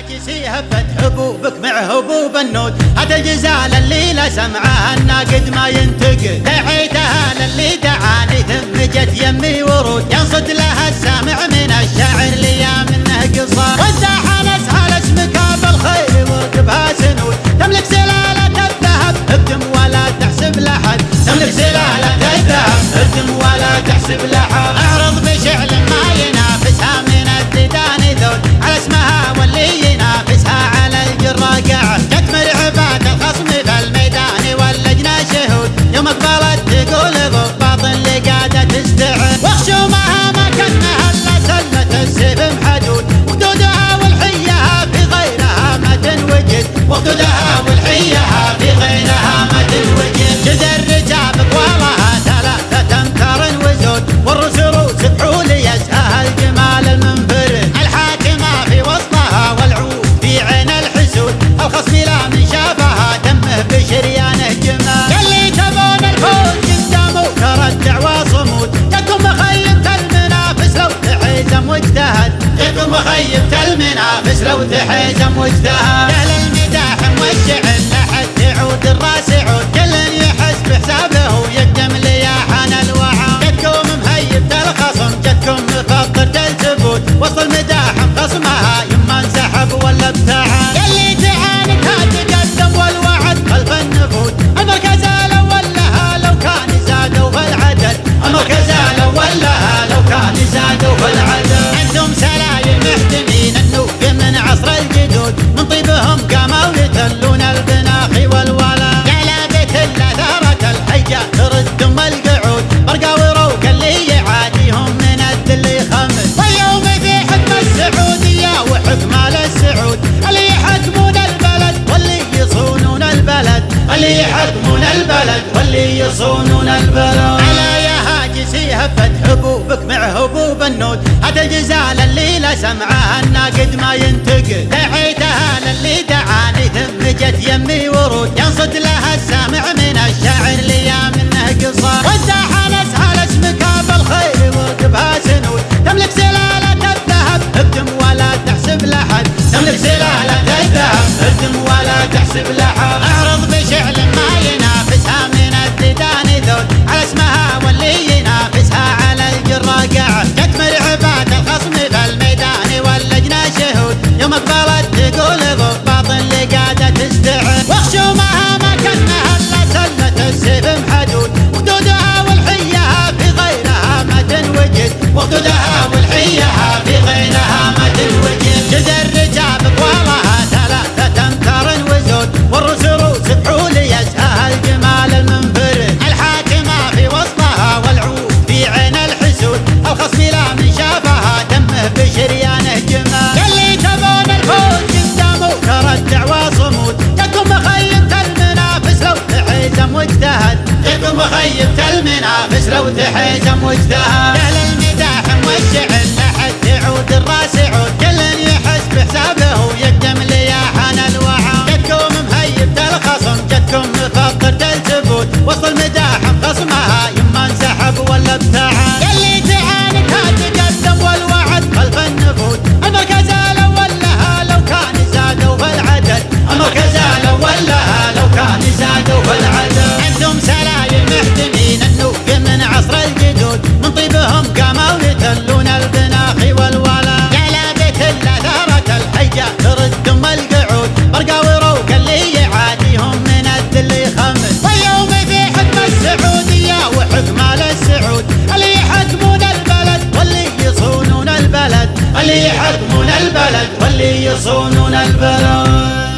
هاجسي هبت حبوبك مع هبوب النود، هذا الجزال اللي لا سمعه الناقد ما ينتقد، دعيتها للي دعاني ثم جت يمي ورود، ينصت لها السامع من الشاعر ليا منه قصار، والساحه نسهل اسمك بالخير وركبها سنود، تملك سلاله الذهب ابتم ولا تحسب لحد، تملك سلاله الذهب ابتم ولا تحسب لحد، اعرض بشعل ما ينافسها من الديدان ذود، على اسمها واللي ينافسها على الجراقع، جت مرعبات الخصم بالميدان واللجنه شهود، يوم اقبلت تقول ضباط اللي قاعده تستعد، وخشومها ما كانها الا سلمه السيف محدود، وخدودها والحيها في غيرها ما تنوجد، وخدودها والحيها في غيرها ما تنوجد، جد الرجال طوالها 3 أمتار وزود، والرسل سبحوا ليزهى الجمال المنفرد، الحاكمه في وسطها والعود في عين الحسود، الخصم لا من شافها دمه بشريانه جمال، يلي تبون الفوز قدامه ترى الدعوى صمود، جاكم مخيبة المنافس لو تحيزم واجتهد، جاكم مخيبة المنافس لو تحيزم واجتهد، اهل المداح والشعر لحد تعود الراس عود، كل يحس بحسابه ويقدم لياحان الوعى، جتكم مهيبة الخصم جتكم مفطرة الزبود، وسط المداح خصمها يما انسحب ولا ابتعد، يلي تعانتها تقدم والوعد خلف النفود، المركز الاول لها لو كان زادوا في العدد، المركز الاول لها لو كان زادوا في العدد، عندهم سلايل محتمين النوف من عصر الجدود، من طيبهم قاموا يتلون البناخي والولا، على بيت الله ثارت الحجة تردهم القعود، برقاوي روك اللي يعاديهم من الذل يخمس، واليوم في حكم السعودية وحكم السعود، اللي يحكمون البلد واللي يصونون البلد، اللي يحكمون البلد واللي يصونون البلد، على يا هاجسي هبت حبوبك مع هبوب النود، هذا الجزال اللي لا سمعه الناقد ما ينتقد، دعيتها للي دعاني ثم جت يمي ورود، ينصت لها السامع من الشاعر ليا منه قصار، والساحه نسهل اسمك بالخير وركبها سنود، تملك سلاله الذهب ابتم ولا تحسب لحد، تملك سلاله الذهب ابتم ولا تحسب لحد، اعرض بشعل ما ينافسها من الديدان ذود، على اسمها واللي ينافسها على الجراقع، جت مرعبات الخصم بالميدان واللجنه شهود، يوم اقبلت تقول ضباط اللي قاعده تستعد، وخشومها ما كانها الا سلمه السيف محدود، وخدودها والحيها في غيرها ما تنوجد، وخدودها والحيها في غيرها ما تنوجد، جد الرجال طوالها 3 أمتار وزود، والرسل سبحوا ليزهى الجمال المنفرد، الحاكمه في وسطها والعود في عين الحسود، الخصم لا من شافها دمه بشريانه جمال، يلي تبون الفوز قدامه ترى الدعوى صمود، جاكم مخيبة المنافس لو تحيزم واجتهد، جاكم مخيبة المنافس لو تحيزم واجتهد، اهل المداح والشعر لحد تعود الراس عود، كل يحس بحسابه ويقدم لياحان الوعى، جتكم مهيبة الخصم جتكم مفطرة الزبود، وسط المداح خصمها يما انسحب ولا ابتعد، يلي تعانتها تقدم والوعد خلف النفود، المركز الاول لها لو كان زادوا في العدد، المركز الاول لها لو كان زادوا في العدد، عندهم سلايل محتمين النوف من عصر الجدود، من طيبهم قاموا يتلون البناخي والولا، على بيت الله ثارت الحجة تردهم القعود، برقاوي روك اللي يعاديهم من الذل يخمس، واليوم في حكم السعودية وحكم السعود، اللي يحكمون البلد واللي يصونون البلد، اللي يحكمون البلد واللي يصونون البلد.